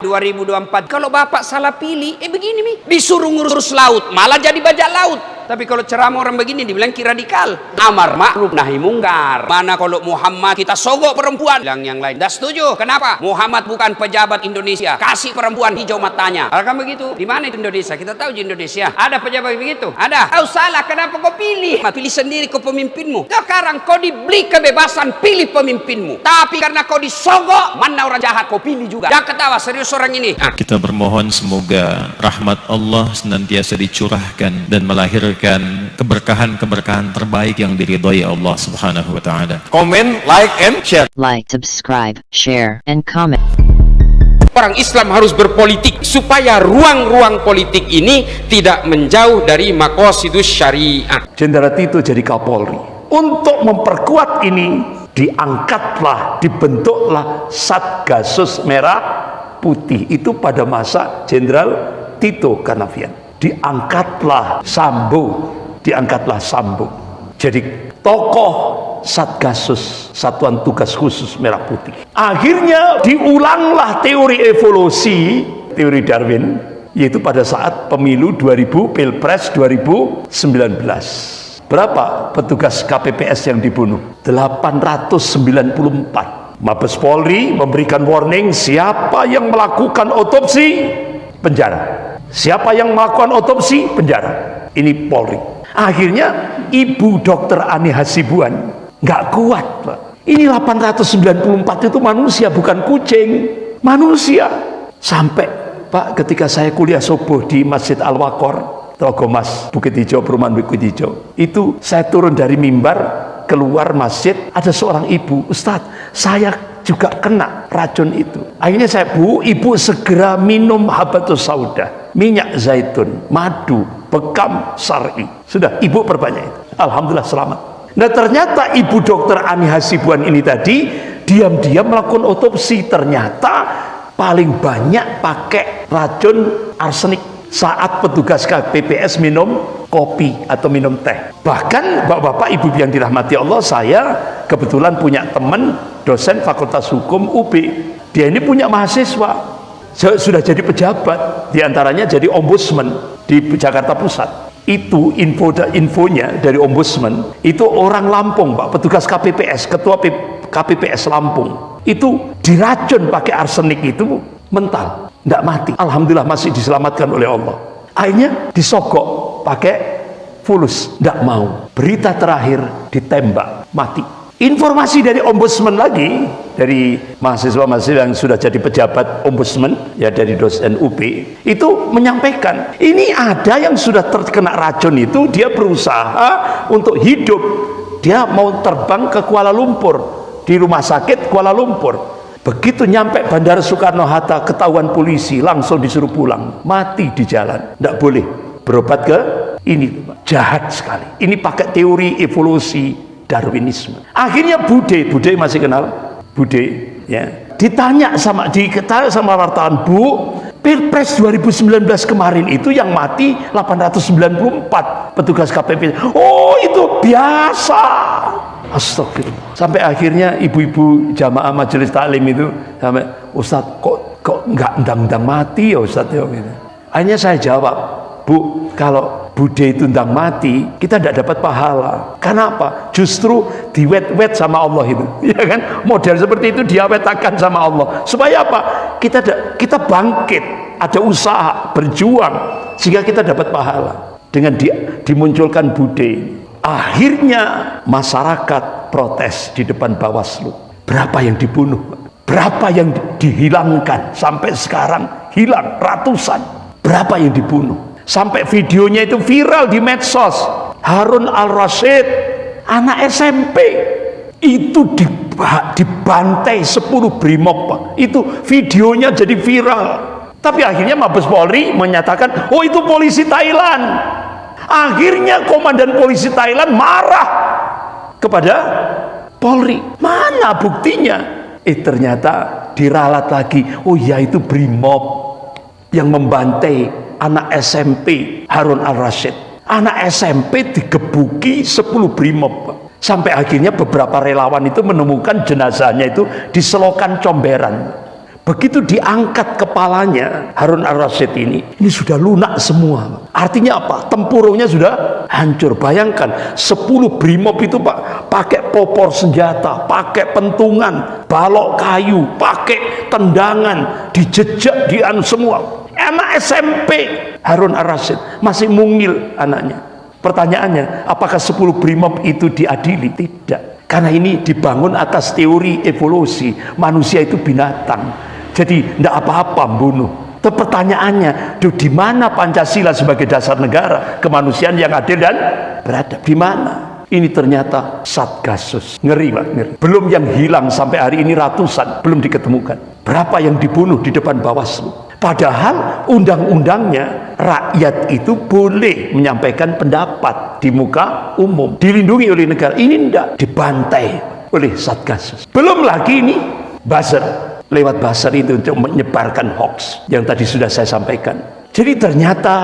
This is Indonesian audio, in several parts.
2024 kalau bapak salah pilih begini nih, disuruh ngurus laut malah jadi bajak laut. Tapi kalau ceramah orang begini dibilang radikal, amar ma'ruf nahi mungkar. Mana kalau Muhammad kita sogok perempuan, bilang yang lain dah setuju. Kenapa? Muhammad bukan pejabat Indonesia, kasih perempuan hijau matanya. Kalau kan begitu, di mana itu Indonesia? Kita tahu di Indonesia ada pejabat begitu, ada. Kau salah, kenapa kau pilih? Pilih sendiri kau pemimpinmu. Sekarang kau diberi kebebasan pilih pemimpinmu, tapi karena kau disogok, mana orang jahat kau pilih juga. Jangan ketawa, serius orang ini. Kita bermohon semoga rahmat Allah senantiasa dicurahkan dan melahirkan keberkahan-keberkahan terbaik yang diridhai Allah Subhanahu wa taala. Komen, like and share. Like, subscribe, share and comment. Orang Islam harus berpolitik supaya ruang-ruang politik ini tidak menjauh dari maqasidus syariah. Jenderal Tito jadi Kapolri. Untuk memperkuat ini, diangkatlah, dibentuklah Satgasus Merah Putih itu pada masa Jenderal Tito Karnavian. Diangkatlah Sambo, jadi tokoh Satgasus, Satuan Tugas Khusus Merah Putih. Akhirnya diulanglah teori evolusi, teori Darwin, yaitu pada saat pemilu 2000, Pilpres 2019. Berapa petugas KPPS yang dibunuh? 894. Mabes Polri memberikan warning, siapa yang melakukan otopsi, penjara. Siapa yang melakukan otopsi, penjara. Ini Polri. Akhirnya Ibu Dr. Ani Hasibuan nggak kuat, Pak. Ini 894 itu manusia, bukan kucing. Manusia. Sampai, Pak, ketika saya kuliah subuh di Masjid Al-Waqor, Togomas, Bukit Hijau, perumahan Bukit Hijau, itu saya turun dari mimbar, keluar masjid, ada seorang ibu, Ustadz, saya juga kena racun itu. Akhirnya saya, ibu segera minum habatus sauda, minyak zaitun, madu, bekam syar'i. Sudah, ibu perbanyak itu. Alhamdulillah selamat. Nah, ternyata Ibu Dokter Ani Hasibuan ini tadi diam-diam melakukan otopsi. Ternyata paling banyak pakai racun arsenik saat petugas KPPS minum kopi atau minum teh. Bahkan bapak-bapak, ibu yang dirahmati Allah, saya kebetulan punya teman dosen Fakultas Hukum UB. Dia ini punya mahasiswa, sudah jadi pejabat, diantaranya jadi ombudsman di Jakarta Pusat. Itu infonya dari ombudsman, itu orang Lampung, Pak, petugas KPPS, ketua KPPS Lampung. Itu diracun pakai arsenik itu, mental, tidak mati. Alhamdulillah masih diselamatkan oleh Allah. Akhirnya disogok pakai fulus, tidak mau. Berita terakhir ditembak, mati. Informasi dari ombudsman lagi, dari mahasiswa-mahasiswa yang sudah jadi pejabat ombudsman, ya dari dosen UB, itu menyampaikan, ini ada yang sudah terkena racun itu, dia berusaha untuk hidup. Dia mau terbang ke Kuala Lumpur, di rumah sakit Kuala Lumpur. Begitu nyampe Bandara Soekarno-Hatta, ketahuan polisi, langsung disuruh pulang. Mati di jalan, tidak boleh berobat ke ini. Jahat sekali. Ini pakai teori evolusi Darwinisme. Akhirnya Bude masih kenal? Bude, ya. Ditanya sama wartawan, Bu, Pilpres 2019 kemarin itu yang mati 894 petugas KPP. Oh, itu biasa. Astagfirullah. Sampai akhirnya ibu-ibu jamaah majelis taklim itu sampai, Ustadz, kok nggak ndang-ndang mati ya Ustadz ya, gitu. Akhirnya saya jawab, Bu, kalau Bude itu ndang mati, kita tidak dapat pahala. Kenapa? Justru diwet-wet sama Allah itu, ya kan? Model seperti itu diawetakan sama Allah. Supaya apa? Kita bangkit, ada usaha, berjuang, sehingga kita dapat pahala. Dengan dimunculkan Bude. Akhirnya masyarakat protes di depan Bawaslu. Berapa yang dibunuh? Berapa yang dihilangkan? Sampai sekarang hilang ratusan. Berapa yang dibunuh? Sampai videonya itu viral di medsos. Harun Al-Rashid, anak SMP, itu dibantai 10 brimob, Pak. Itu videonya jadi viral. Tapi akhirnya Mabes Polri menyatakan, oh itu polisi Thailand. Akhirnya komandan polisi Thailand marah kepada Polri. Mana buktinya? Ternyata diralat lagi. Oh ya, itu brimob yang membantai anak SMP Harun Al-Rashid. Anak SMP digebuki 10 brimob. Sampai akhirnya beberapa relawan itu menemukan jenazahnya itu di Selokan Comberan. Begitu diangkat kepalanya Harun al-Rasyid ini sudah lunak semua. Artinya apa? Tempurungnya sudah hancur. Bayangkan 10 brimob itu Pak, pakai popor senjata, pakai pentungan, balok kayu, pakai tendangan, dijejak dian semua. Anak SMP Harun al-Rasyid masih mungil anaknya. Pertanyaannya, apakah 10 brimob itu diadili? Tidak. Karena ini dibangun atas teori evolusi. Manusia itu binatang. Jadi tidak apa-apa membunuh. Itu pertanyaannya, di mana Pancasila sebagai dasar negara kemanusiaan yang adil dan beradab? Di mana? Ini ternyata Satgasus. Ngeri Pak, ngeri. Belum yang hilang sampai hari ini ratusan, belum diketemukan. Berapa yang dibunuh di depan Bawaslu? Padahal undang-undangnya rakyat itu boleh menyampaikan pendapat di muka umum, dilindungi oleh negara. Ini tidak, dibantai oleh Satgasus. Belum lagi ini buzzer. Lewat buzzer itu untuk menyebarkan hoax yang tadi sudah saya sampaikan. Jadi ternyata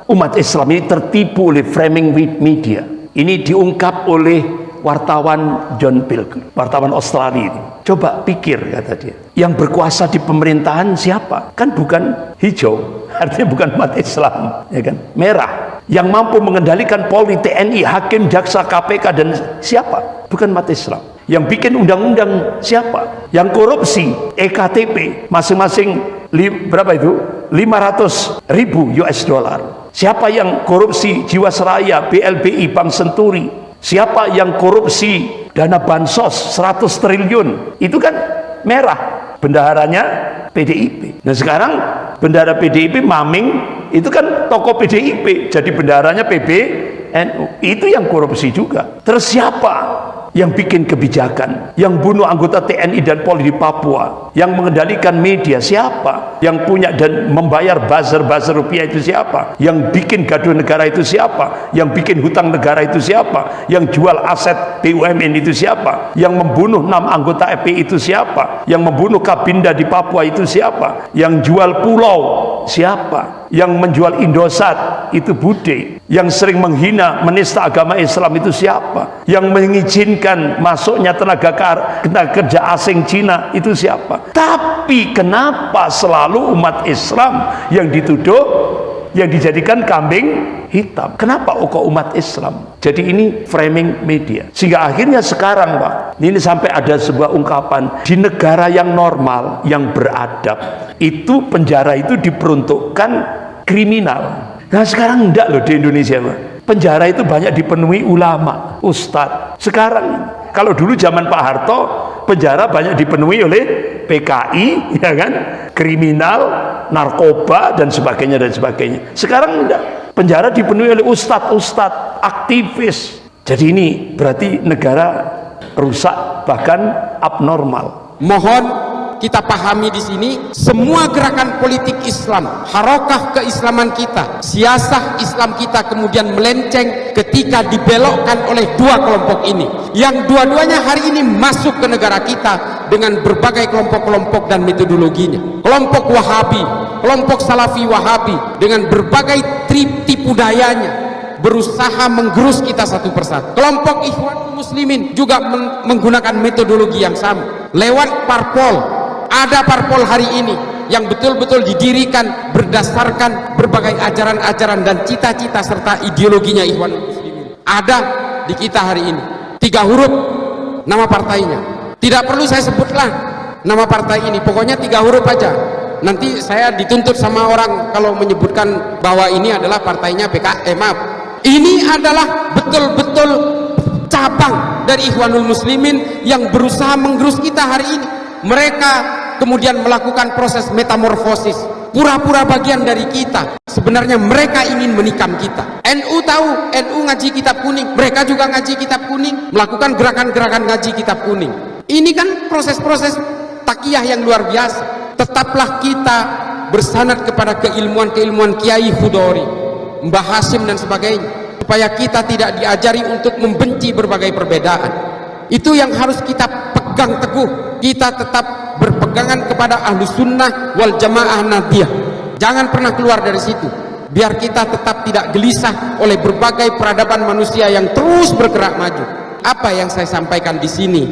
umat Islam ini tertipu oleh framing media. Ini diungkap oleh wartawan John Pilger, wartawan Australia ini. Coba pikir, kata dia, yang berkuasa di pemerintahan siapa? Kan bukan hijau, artinya bukan umat Islam, ya kan? Merah. Yang mampu mengendalikan Polri, TNI, Hakim, Jaksa, KPK dan siapa? Bukan umat Islam. Yang bikin undang-undang siapa? Yang korupsi EKTP masing-masing berapa itu? 500.000 US dollar. Siapa yang korupsi Jiwasraya, BLBI, Bank Senturi? Siapa yang korupsi dana bansos 100 triliun? Itu kan merah. Bendaharanya PDIP. Nah sekarang bendahara PDIP Maming itu kan tokoh PDIP, jadi bendaharanya PBNU. Itu yang korupsi juga. Terus siapa yang bikin kebijakan, yang bunuh anggota TNI dan Polri di Papua, yang mengendalikan media siapa, yang punya dan membayar buzzer rupiah itu siapa, yang bikin gaduh negara itu siapa, yang bikin hutang negara itu siapa, yang jual aset BUMN itu siapa, yang membunuh 6 anggota FPI itu siapa, yang membunuh Kabinda di Papua itu siapa, yang jual pulau siapa, yang menjual Indosat itu Bude, yang sering menghina menista agama Islam itu siapa, yang mengizinkan masuknya tenaga kerja asing Cina itu siapa. Tapi kenapa selalu umat Islam yang dituduh, yang dijadikan kambing hitam? Kenapa kok umat Islam? Jadi ini framing media. Sehingga akhirnya sekarang Pak, ini sampai ada sebuah ungkapan, di negara yang normal, yang beradab, itu penjara itu diperuntukkan kriminal. Nah sekarang enggak loh di Indonesia Pak. Penjara itu banyak dipenuhi ulama, ustadz. Sekarang, kalau dulu zaman Pak Harto, penjara banyak dipenuhi oleh PKI, ya kan, kriminal, narkoba dan sebagainya dan sebagainya. Sekarang enggak, penjara dipenuhi oleh ustadz, aktivis. Jadi ini berarti negara rusak bahkan abnormal. Mohon kita pahami di sini, semua gerakan politik Islam, harokah keislaman kita, siasah Islam kita kemudian melenceng ketika dibelokkan oleh dua kelompok ini, yang dua-duanya hari ini masuk ke negara kita dengan berbagai kelompok-kelompok dan metodologinya. Kelompok Wahabi, kelompok Salafi Wahabi dengan berbagai tipu dayanya berusaha menggerus kita satu persatu. Kelompok Ikhwanul Muslimin juga menggunakan metodologi yang sama lewat parpol. Ada parpol hari ini yang betul-betul didirikan berdasarkan berbagai ajaran-ajaran dan cita-cita serta ideologinya Ikhwanul Muslimin. Ada di kita hari ini 3 huruf nama partainya. Tidak perlu saya sebutlah nama partai ini, pokoknya 3 huruf aja. Nanti saya dituntut sama orang kalau menyebutkan bahwa ini adalah partainya maaf. Ini adalah betul-betul cabang dari Ikhwanul Muslimin yang berusaha menggerus kita hari ini. Mereka kemudian melakukan proses metamorfosis, pura-pura bagian dari kita. Sebenarnya mereka ingin menikam kita. NU tahu, NU ngaji kitab kuning, mereka juga ngaji kitab kuning, melakukan gerakan-gerakan ngaji kitab kuning. Ini kan proses-proses takiyah yang luar biasa. Tetaplah kita bersanad kepada keilmuan-keilmuan Kiai Khudori, Mbah Hasim dan sebagainya, supaya kita tidak diajari untuk membenci berbagai perbedaan. Itu yang harus kita pegang teguh. Kita tetap berpegangan kepada Ahlus Sunnah wal Jamaah Nadiyah. Jangan pernah keluar dari situ, biar kita tetap tidak gelisah oleh berbagai peradaban manusia yang terus bergerak maju. Apa yang saya sampaikan di sini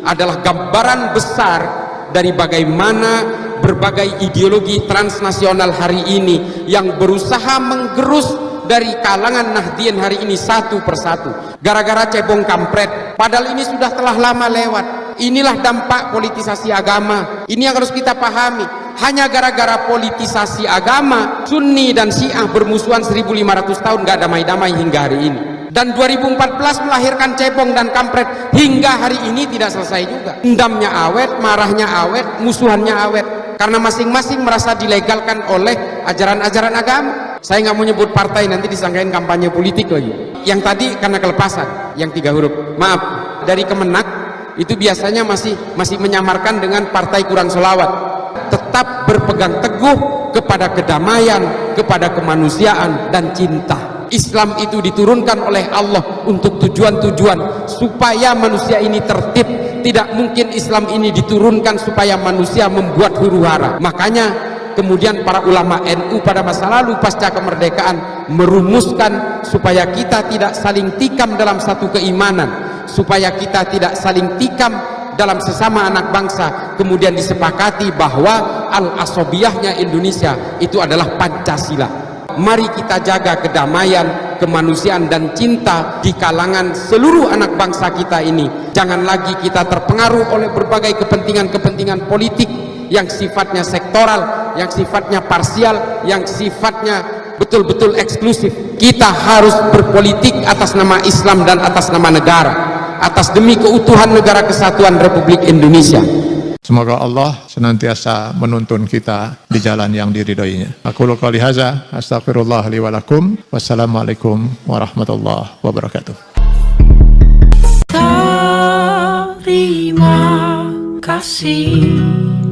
adalah gambaran besar dari bagaimana berbagai ideologi transnasional hari ini yang berusaha menggerus dari kalangan Nahdien hari ini satu persatu gara-gara cebong kampret, padahal ini sudah telah lama lewat. Inilah dampak politisasi agama, ini yang harus kita pahami. Hanya gara-gara politisasi agama, Sunni dan Syiah bermusuhan 1500 tahun gak damai-damai hingga hari ini, dan 2014 melahirkan cebong dan kampret hingga hari ini tidak selesai juga. Dendamnya awet, marahnya awet, musuhannya awet, karena masing-masing merasa dilegalkan oleh ajaran-ajaran agama. Saya nggak mau nyebut partai, nanti disangkain kampanye politik lagi. Yang tadi karena kelepasan, yang 3 huruf. Maaf, dari Kemenak itu biasanya masih menyamarkan dengan partai kurang solawat. Tetap berpegang teguh kepada kedamaian, kepada kemanusiaan dan cinta. Islam itu diturunkan oleh Allah untuk tujuan-tujuan supaya manusia ini tertib. Tidak mungkin Islam ini diturunkan supaya manusia membuat huru-hara. Makanya kemudian para ulama NU pada masa lalu pasca kemerdekaan merumuskan supaya kita tidak saling tikam dalam satu keimanan, supaya kita tidak saling tikam dalam sesama anak bangsa. Kemudian disepakati bahwa al-asobiyahnya Indonesia itu adalah Pancasila. Mari kita jaga kedamaian, kemanusiaan dan cinta di kalangan seluruh anak bangsa kita ini. Jangan lagi kita terpengaruh oleh berbagai kepentingan-kepentingan politik yang sifatnya sektoral, yang sifatnya parsial, yang sifatnya betul-betul eksklusif. Kita harus berpolitik atas nama Islam dan atas nama negara, atas demi keutuhan negara kesatuan Republik Indonesia. Semoga Allah senantiasa menuntun kita di jalan yang diridhoinya. Aku qouli hadza, astaghfirullah li wa lakum. Wassalamualaikum warahmatullahi wabarakatuh. Terima kasih.